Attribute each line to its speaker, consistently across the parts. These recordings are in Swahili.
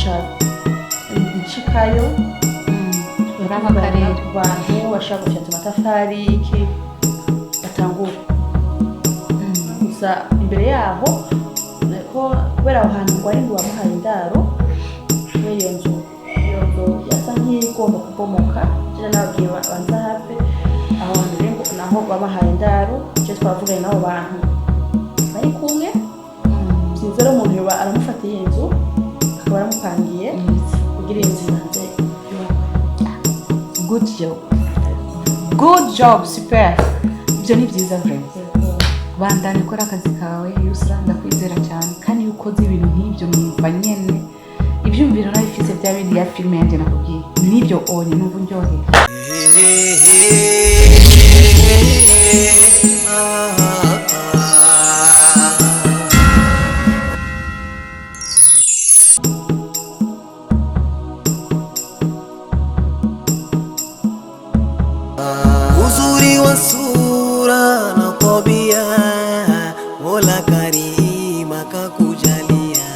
Speaker 1: nca nshikayo
Speaker 2: urama karere
Speaker 1: abantu bashaka gufata amatafari iki batangura gusa imbere yaho ko kubera aho hantu ngo ari ngo bamuhaye indaro iyo nzu yasa nk'igomba kubomoka cyane nabwiye banza hafi aho hantu rero naho bamuhaye indaro cyo twavuganye nabo bantu bari kumwe sinzero umuntu yoba aramufatiye inzu akaba aramupangiye kugira inzu nanze good job super ibyo ni byiza vraiment bandanye ukora akazi kawe Yusra ndakwizera cyane kandi uko uzi ibintu nk'ibyo mwumva nyene ibyumviro nabifise bya bindi ya filime yanjye nakubwiye nibyo onye numva ndyohe
Speaker 3: uzuri wa sura na tabia Mola Karima kakujalia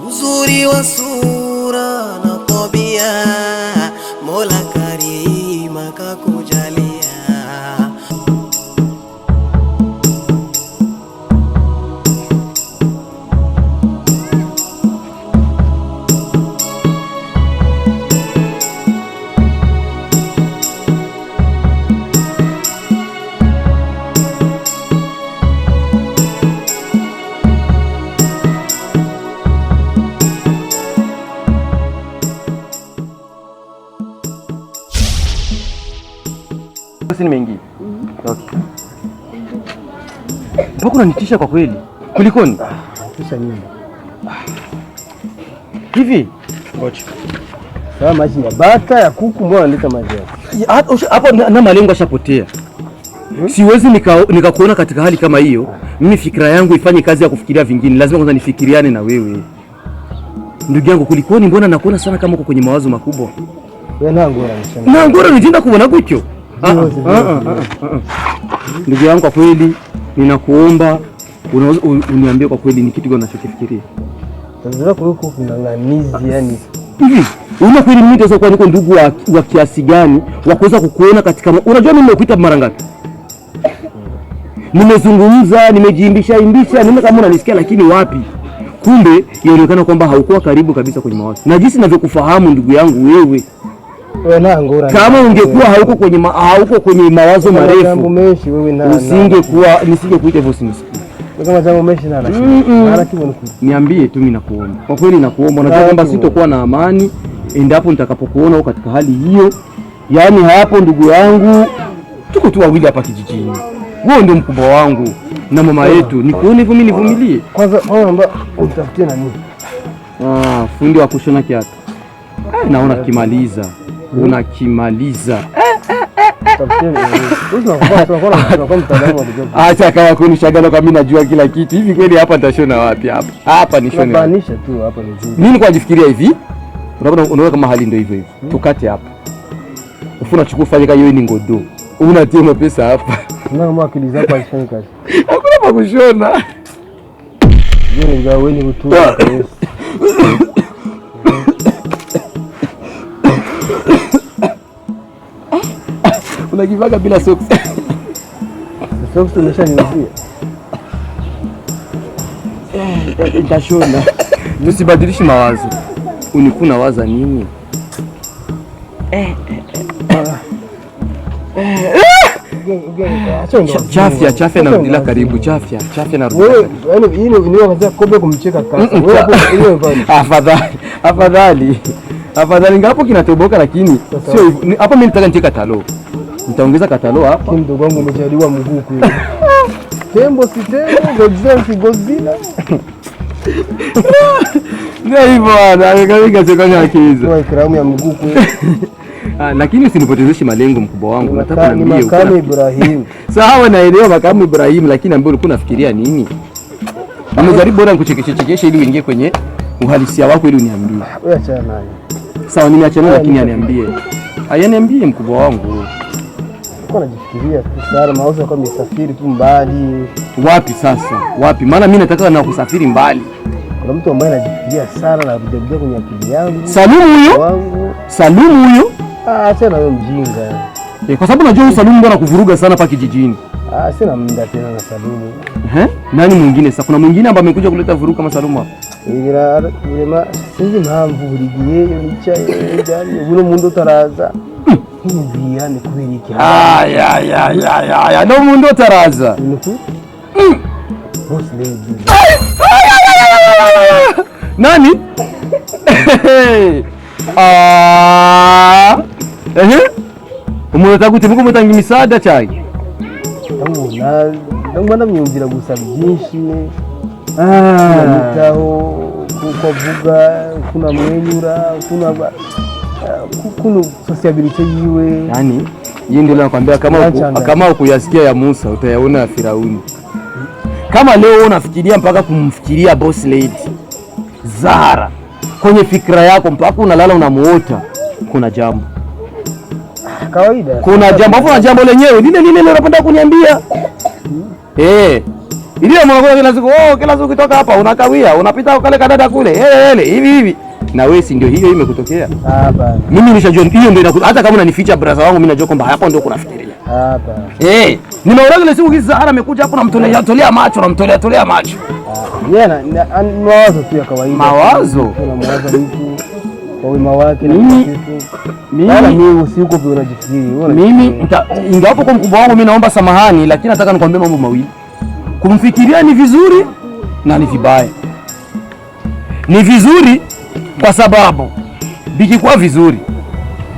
Speaker 3: uzuri wa sura na tabia Mola Karima kakujalia
Speaker 4: Sisi mengi. Okay. Mbona unanitisha kwa kweli? Kulikoni?
Speaker 5: Tisha nini?
Speaker 4: Hivi?
Speaker 5: Ngoja. Sawa maji ya bata ya kuku mbona analeta maji hapo?
Speaker 4: Hapo na malengo ashapotea. Siwezi nikakuona katika hali kama hiyo. Mimi fikra yangu ifanye kazi ya kufikiria vingine. Lazima kwanza nifikiriane na wewe. Ndugu yangu kulikoni mbona nakuona sana kama uko kwenye mawazo makubwa?
Speaker 5: Wewe nangora nisema.
Speaker 4: Nangora nijinda kuona gucho. Ndugu yangu kwa kweli ninakuomba uniambie kwa kweli ni kitu gani unachokifikiria.
Speaker 5: Tazama kuliko kunang'anizi yani.
Speaker 4: Hivi una kweli mimi ndio kwa niko ndugu wa kiasi gani wa kuweza kukuona katika unajua mimi nimekuita mara ngapi? Nimezungumza, nimejiimbisha, nime kama unanisikia lakini wapi? Kumbe inaonekana kwamba haukuwa karibu kabisa kwenye mawazo. Na jinsi ninavyokufahamu ndugu yangu wewe kama ungekuwa hauko kwenye mawazo marefu nisingekuita hivyo sinisikia.
Speaker 5: Kama jambo meshi na
Speaker 4: niambie tu mimi nakuomba. Kwa kweli nakuomba najua kwamba sitokuwa na amani endapo nitakapokuona uko katika hali hiyo. Yaani hapo ndugu yangu tuko tu wawili hapa kijijini. Wewe ndio mkubwa wangu na mama yetu. Nikuone hivyo mimi nivumilie.
Speaker 5: Kwanza naomba utafutie nani?
Speaker 4: Fundi wa kushona kiatu. Naona kimaliza. Unakimaliza. Acha kama kunishagana kwa mimi najua kila kitu. Hivi kweli hapa nitashona wapi hapa? Hapa nishone.
Speaker 5: Banisha tu hapa ni nzuri.
Speaker 4: Mimi kwa kujifikiria hivi. Unaona kama hali ndio hivyo. Tukate hapa. Ufuna chukua fanye kama hiyo ni ngodo. Unatia pesa hapa.
Speaker 5: Ndio kama akili zako hazifanye kazi.
Speaker 4: Hakuna pa kushona.
Speaker 5: Yeye ndio wewe ni mtu.
Speaker 4: Unakivaga bila socks.
Speaker 5: Socks umeshaniuzia.
Speaker 4: Nitashona. Tusibadilishi mawazo. Unikuna waza nini? Chafya narudila karibu. Chafya narudila karibu.
Speaker 5: Yaani hii ni wakati kobe kumcheka kaka. Afadhali ngapo kinatoboka lakini sio hivyo. Hapo mimi nitaka nicheka talo. Nitaongeza katalo hapa. Mdogo wangu umejaliwa mguu kweli. Tembo si tembo, Godzilla si Godzilla.
Speaker 4: Ndio hivyo bwana, kama chekanga akiza.
Speaker 5: Kwa ikramu ya mguu kweli.
Speaker 4: Lakini usinipotezeshe malengo mkubwa wangu. Nataka niambie
Speaker 5: Makamu Ibrahim.
Speaker 4: Sawa naelewa Makamu Ibrahim lakini ambaye ulikuwa unafikiria nini? Nimejaribu bora nikuchekeshe ili uingie kwenye uhalisia wako ili uniambie.
Speaker 5: Wewe achana naye.
Speaker 4: Sawa nimeachana lakini aniambie. Ayaniambie mkubwa wangu.
Speaker 5: Kwa najifikiria sana mauzo kwa misafiri tu mbali.
Speaker 4: Wapi sasa? Wapi? Maana mimi nataka na kusafiri mbali.
Speaker 5: kuna mtu ambaye anajifikiria sana na kuja kwenye akili yangu.
Speaker 4: Salumu huyo?
Speaker 5: Achana wewe mjinga.
Speaker 4: Kwa sababu najua Salumu bwana kuvuruga sana pa kijijini.
Speaker 5: Sina muda tena na Salumu.
Speaker 4: Nani mwingine sasa? Kuna mwingine ambaye amekuja kuleta vuruga kama Salumu hapa?
Speaker 5: Sinzi mpamvu buri gihe iyo nicaye njani ubuno mundu taraza. Nzira ni kubera iki?
Speaker 4: Ya no mundu taraza.
Speaker 5: Boss lady.
Speaker 4: Nani? Umuntu atagute muko mutanga imisaada cyane.
Speaker 5: Ndabona myumvira gusa byinshi. Nitaho kuvuga kuna mwenyura kuna sociability yiwe.
Speaker 4: Yani yeye ndio nakwambia kama ukuyasikia ya Musa utayaona ya Firauni. Kama leo unafikiria mpaka kumfikiria boss lady Zahara kwenye fikra yako mpaka unalala unamuota, kuna jambo
Speaker 5: kawaida.
Speaker 4: Kuna jambo afu na jambo lenyewe lile unapenda kuniambia. Ile mwanangu kila siku kutoka hapa unakawia, unapita kale kadada kule. Hivi. Na wewe si ndio hiyo imekutokea?
Speaker 5: Hapana.
Speaker 4: Mimi nishajua hiyo ndio hata kama unanificha brother wangu mimi najua kwamba hapo ndio kunafikiria.
Speaker 5: Hapana.
Speaker 4: Nimeona ile siku hizi Zahara amekuja hapo namtolea macho.
Speaker 5: Mawazo tu ya kawaida.
Speaker 4: Mawazo.
Speaker 5: Kuna mawazo mtu kwa wema wake na kitu. Mimi usiku pia unajifikiri.
Speaker 4: Mimi ingawapo kwa mkubwa wangu mimi naomba samahani, lakini nataka nikwambie mambo mawili. Kumfikiria ni vizuri na ni vibaya. Ni vizuri kwa sababu bikikuwa vizuri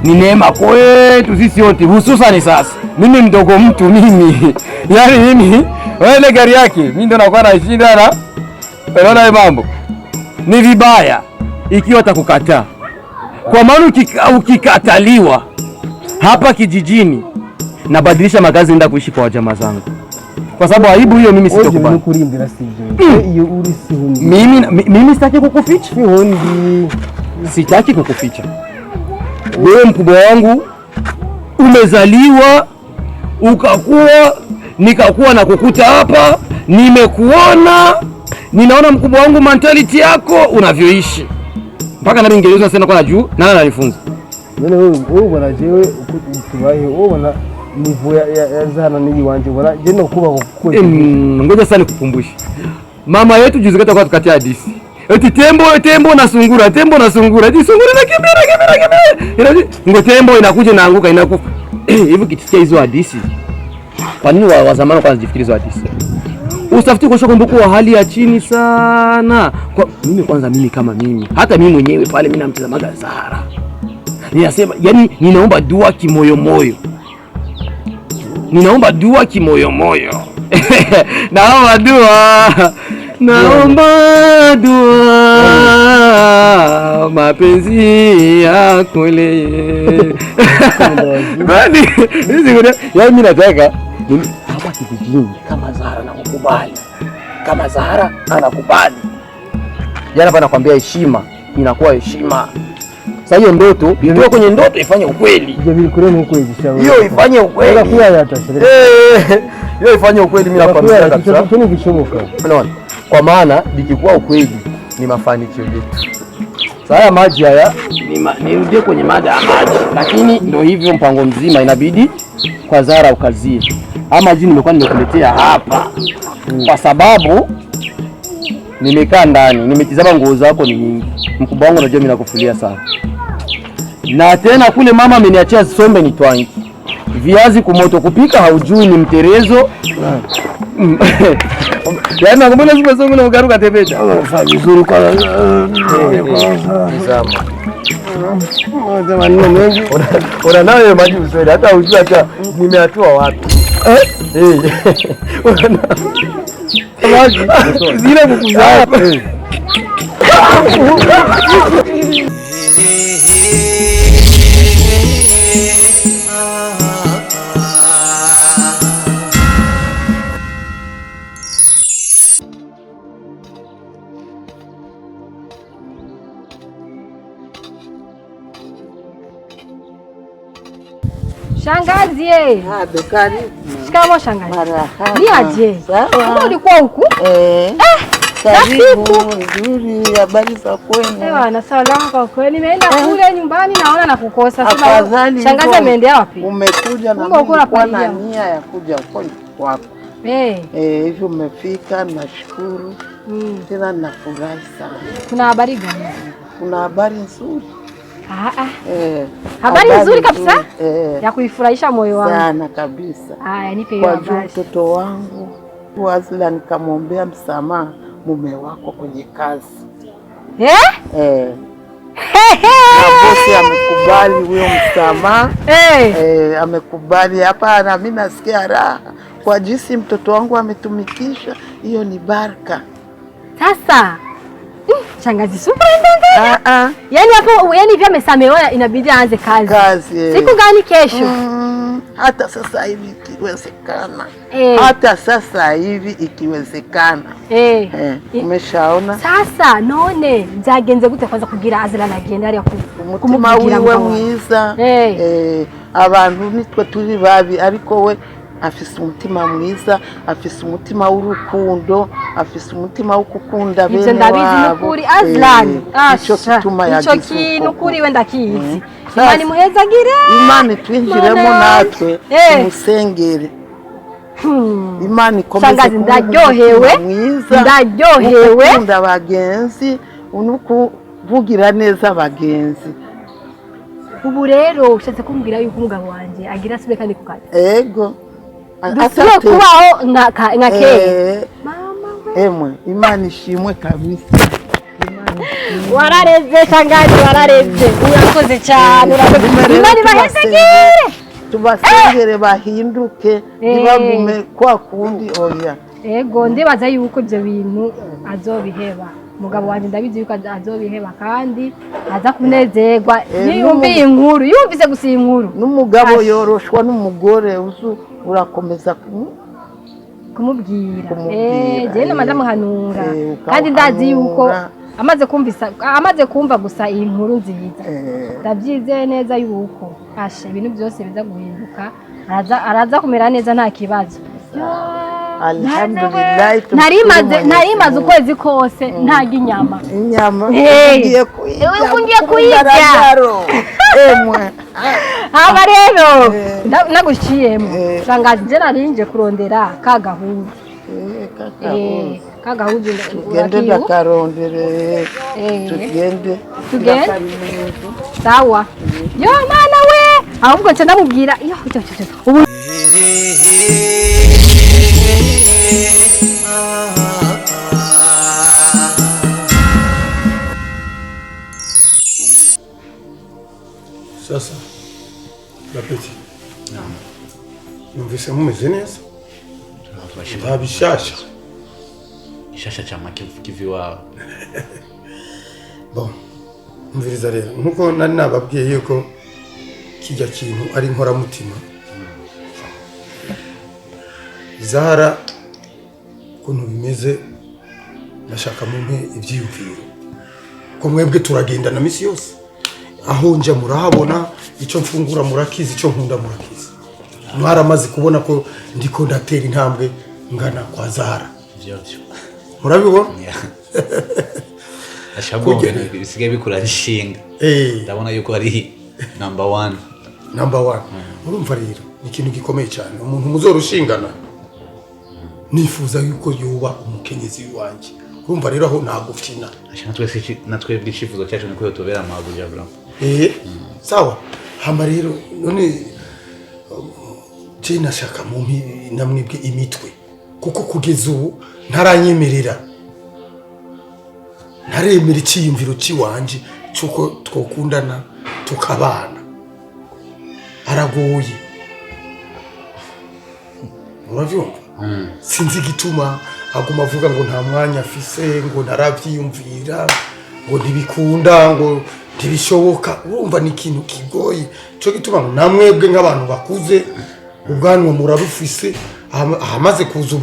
Speaker 4: ni neema kwetu sisi wote, hususan sasa mimi mdogo mtu mimi. Yaani mimi wewe gari yake mimi ndo nakuwa nashinda na unaona mambo. Ni vibaya ikiwa atakukataa. Kwa maana ukikataliwa hapa kijijini nabadilisha makazi nenda kuishi kwa jamaa zangu. Kwa sababu aibu hiyo mimi sitokubali. Mimi sitaki kukuficha. Sitaki kukuficha. Wewe mkubwa wangu umezaliwa ukakuwa nikakuwa na kukuta hapa, nimekuona, ninaona mkubwa wangu mentality yako unavyoishi. Mpaka na Kiingereza sana kwa juu nani ananifunza?
Speaker 5: Wewe bwana jewe utubaye wewe bwana nivo ya Zahara nini wanje bwana je nakuba kwa
Speaker 4: ngoja sana nikukumbushe. Mama yetu juzi kata kwa tukatia hadithi. Eti tembo na sungura. Eti sungura na kimbia. Ngo tembo inakuja inaanguka inakufa. Hivi kitisikia hizo hadithi. Kwa nini wa zamani kwanza jifikiri hizo hadithi? Usitafiti kwa shokombuko wa hali ya chini sana. Kwa mimi kama mimi. Hata mimi mwenyewe pale mimi namtazamaga Zahara. Ninasema yani ninaomba dua kimoyo moyo. Naomba dua mapenzi yako le. Bali mimi nataka hapa kijijini kama Zahara anakubali. Kama Zahara anakubali. Jana hapa nakwambia heshima inakuwa heshima. Sasa hiyo ndoto, ndio kwenye ndoto ifanye ukweli. Hiyo ifanye ukweli. Hiyo ifanye ukweli mimi nakwambia kabisa. Unaona? Kwa maana bikikuwa ukweli ni mafanikio yetu. Sasa maji haya nirudie kwenye mada ya maji. Lakini ndio hivyo mpango mzima inabidi kwa Zahara ukazie. Ama jini nimekuwa nimekuletea hapa. Kwa sababu nimekaa ndani, nimetizama nguo zako ni nyingi. Mkubwa wangu unajua mimi nakufulia sana. Na tena kule mama ameniachia sombe ni twangi. Viazi kumoto kupika haujui ni mterezo. Yaani nakumbuka siku songo na ugaruka tebecha. Sasa vizuri kwa nizama. Ona nawe maji uswele hata hujui hata nimeatua wapi. Maji zile kukuzaa.
Speaker 2: Shangazi
Speaker 6: Karibu.
Speaker 2: Shikamoo shangazi.
Speaker 6: Marahaba.
Speaker 2: Ni aje?
Speaker 6: Sawa.
Speaker 2: Ulikuwa huku?
Speaker 6: Karibu nzuri, habari za kwenu?
Speaker 2: Na salama kwa kweli. Nimeenda kule nyumbani naona nakukosa.
Speaker 6: Afadhali
Speaker 2: Shangazi ameendea wapi?
Speaker 6: Umekuja na mimi nilikuwa na nia ya kuja kwako. Hivi umefika, nashukuru. Tena nafurahi sana.
Speaker 2: Kuna habari gani?
Speaker 6: Kuna habari nzuri.
Speaker 2: Habari nzuri kabisa? Ya kuifurahisha moyo wangu.
Speaker 6: Sana kabisa.
Speaker 2: Nipe hiyo habari.
Speaker 6: Kwa mtoto wangu Wazila nikamwombea msamaha mume wako kwenye kazi. Bosi amekubali huyo msamaha. Amekubali. Hapana, mimi nasikia raha kwa jinsi mtoto wangu ametumikisha. Hiyo ni baraka.
Speaker 2: Sasa shangazi super ndanga. Yaani hapo hivi amesamehewa inabidi aanze kazi. Siku gani kesho?
Speaker 6: Hata sasa hivi ikiwezekana. Hata sasa hivi ikiwezekana. Umeshaona?
Speaker 2: Sasa none byagenze gute kwanza kugira azira nagenda ari
Speaker 6: umutima wiwe mwiza. Abantu nitwe turi babi ariko we afise umutima mwiza, afise umutima w'urukundo, afise umutima wo gukunda bene wabo.
Speaker 2: Ndabizi nukuri Azlan.
Speaker 6: Ico kituma yagize.
Speaker 2: Ico kintu kuri we ndakizi. Imana muhezagire.
Speaker 6: Imana twinjiremo natwe umusengere. Imana ikomeze
Speaker 2: shangazi ndaryohewe. Ndaryohewe.
Speaker 6: Ukunda abagenzi, unukuvugira neza abagenzi.
Speaker 2: Ubu rero ushatse kumbwira yuko umugabo wanje agira sibe kandi kukazi.
Speaker 6: Ego.
Speaker 2: Dusubire kubaho nka kera.
Speaker 6: Mama we. Emwe Imana ishimwe kabisa.
Speaker 2: Warareze shangazi, warareze. Urakoze cyane. Imana bahesagire.
Speaker 6: Tubasengere bahinduke ntibagume kwa kundi oya.
Speaker 2: Ego ndibaza yuko ibyo bintu azobiheba. Umugabo wanjye ndabizi yuko azobiheba kandi aza kunezerwa. Niyumviye inkuru, yumvise gusa inkuru.
Speaker 6: N'umugabo yoroshwa n'umugore urakomeza
Speaker 2: kumubwira. Je na madamu hanura. Kandi ndazi yuko amaze kumva gusa iyi nkuru nziza. Ndabyize neza yuko ibintu byose biza guhinduka. Araza kumera neza nta kibazo.
Speaker 6: Alhamdulillah.
Speaker 2: Narimaze ukwezi kose ntaga inyama.
Speaker 6: Ngiye
Speaker 2: kuyirya.
Speaker 6: Emwe.
Speaker 2: Aba rero nagushiyemo. Shangazi je narinje kurondera kagahuzu. Kagahuzu
Speaker 6: tugende ndakarondere. Tugende.
Speaker 2: Sawa. Yo mana we. Ahubwo nce ndamubwira. Ubu
Speaker 7: sasa Lapeti. Numvise mumeze neza? Nta bishasha.
Speaker 8: Ishasha chama kiviwa.
Speaker 7: Bon. Mviriza rero nkuko nari nababwiye yuko kijya kintu ari inkoramutima. Zahara kuntu bimeze nashaka mumpe ibyiyumviro. Ko mwebwe turagenda na misi yose. Aho nje murahabona icyo mfungura murakizi icyo nkunda murakizi. Mwaramaze kubona ko ndiko ndatera intambwe ngana kwa Zahara. Murabibona?
Speaker 8: Ashabo bisigaye bikura rishinga. Ndabona yuko ari number 1.
Speaker 7: Number 1. Urumva rero ni ikintu gikomeye cyane. Umuntu muzorushingana. Nifuza yuko yuba umukenyezi wanje. Urumva rero aho nagufina.
Speaker 8: Natwe bwishifuzo cyacu niko yotobera amabuja bro.
Speaker 7: Sawa. Hama rero none je nashaka mumpi namwebwe imitwe. Kuko kugeza ubu ntaranyemerera. Ntaremera icyiyumviro ciwanje cyuko twokundana tukabana. Aragoye. Uravyumva? Sinzi gituma aguma avuga ngo nta mwanya afise ngo naravyiyumvira ngo ntibikunda ngo ntibishoboka. Urumva ni ikintu kigoye cyo gituma namwebwe nk'abantu bakuze ubwanwa murabufise ahamaze kuza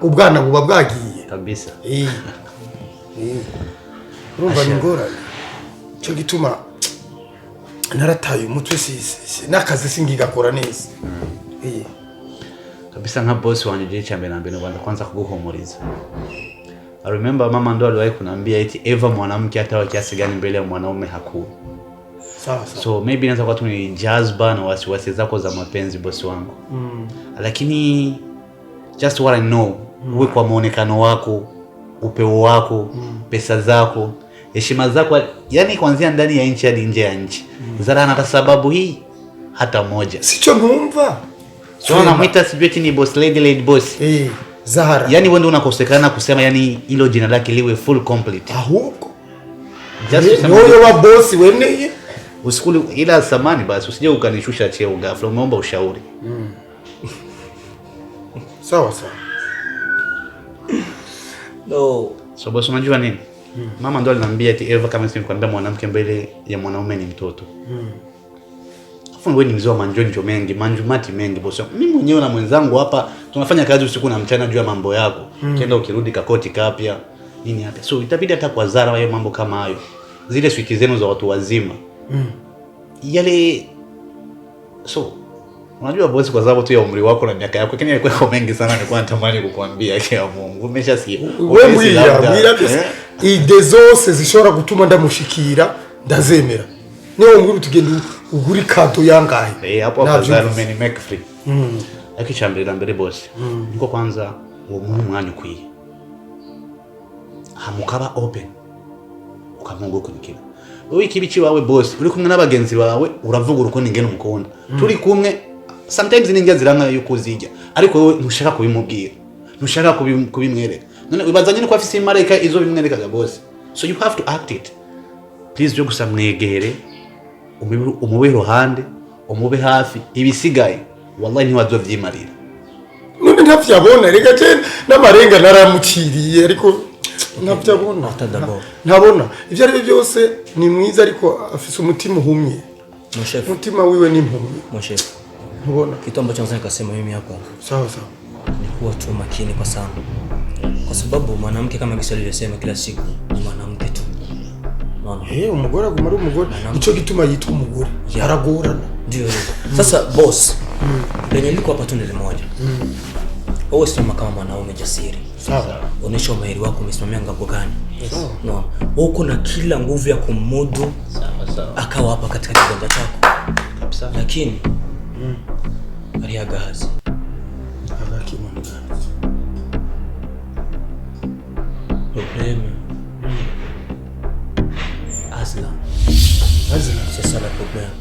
Speaker 7: ubwana buba bwagiye
Speaker 8: kabisa.
Speaker 7: Urumva ni ngorane cyo gituma narataye umutwe nakazi singigakora neza.
Speaker 8: kabisa nka boss wanjye je cyambere nambere Rwanda kwanza kuguhumuriza. I remember mama ndo aliwahi kuniambia eti ever mwanamke atawa kiasi gani mbele ya mwanaume hakuna.
Speaker 7: Sawa.
Speaker 8: So maybe inaweza kuwa tu ni jazba na wasiwasi zako za mapenzi boss wangu. Lakini just what I know, wewe kwa muonekano wako, upeo wako, pesa zako, heshima zako, yani kuanzia ndani ya nchi hadi nje ya nchi. Zahara ana sababu hii hata moja.
Speaker 7: Sicho numva.
Speaker 8: So namuita sijui ni boss lady boss.
Speaker 7: Zahara.
Speaker 8: Yani wewe ndio unakosekana kusema yani hilo jina lake liwe full complete.
Speaker 7: Huko.
Speaker 8: Just kusema
Speaker 7: wewe wa boss weneye.
Speaker 8: Usikuli ila samani basi usije ukanishusha cheo ghafla, umeomba ushauri.
Speaker 7: Sawa.
Speaker 8: No. So boss unajua nini? Mama ndo aliniambia eti Eva kama nikwambia mwanamke mbele ya mwanaume ni mtoto. Afu wewe ni mzee wa manjonjo mengi, manjumati mengi boss. Mimi mwenyewe na mwenzangu hapa tunafanya kazi usiku na mchana juu ya mambo yako. Kenda ukirudi kakoti kapya nini hapa. So itabidi hata kwa Zahara hayo mambo kama hayo. Zile switi zenu za watu wazima. Yale so unajua boss kwa sababu tu ya umri wako na miaka yako, lakini ilikuwa mengi sana nilikuwa natamani kukuambia kwa Mungu. Umeshasikia.
Speaker 7: Wewe ide zose zishobora gutuma ndamushikira ndazemera. Niyo nguru tugenda uguri kato yangaye.
Speaker 8: Hapo Zahara meni make free. Akichambira mbere boss. Niko kwanza uwo mwanya ukwiye. Hamukaba open. Ukamungu kunikira. Wewe kibici wawe boss, uri kumwe n'abagenzi bawe uravuga urukundo ingene umukunda. Turi kumwe sometimes ninjya ziranga yuko uzijya, ariko wewe ntushaka kubimubwira. Ntushaka kubimwereka. None ubazanye no kwa afisi mareka izo bimwereka ga boss. So you have to act it. Please jo gusamwegere, umube iruhande, umube hafi, ibisigaye wallahi ntiwazovyimarira.
Speaker 7: None ntavyabona reka je n'amarenga naramukiriye ariko ntavyabona. Ntabona ivyo ari byose ni mwiza ariko afise umutima uhumye. Umutima wiwe ni impumyi.
Speaker 9: Mshefu.
Speaker 7: Mbona
Speaker 9: kitu ambacho nataka kusema mimi hapa.
Speaker 7: Sawa.
Speaker 9: Ni kuwa tu makini kwa sana. Kwa sababu mwanamke kama Gisali alisema kila siku ni mwanamke tu. Unaona?
Speaker 7: Umugore agumara umugore. Nico gituma yitwa umugore. Yaragorana.
Speaker 9: Ndio. Sasa boss. Lenye liko hapa tu ni moja. Wewe sema kama mwanaume jasiri.
Speaker 7: Sawa.
Speaker 9: Onesha umahiri wako umesimamia ngapo gani? No. Uko na kila nguvu ya kumudu. Sawa. Akawa hapa katika kiganja chako. Kabisa. Lakini Maria gazi.
Speaker 7: Agaki mwana.
Speaker 9: Problema. Azla. C'est ça le problème.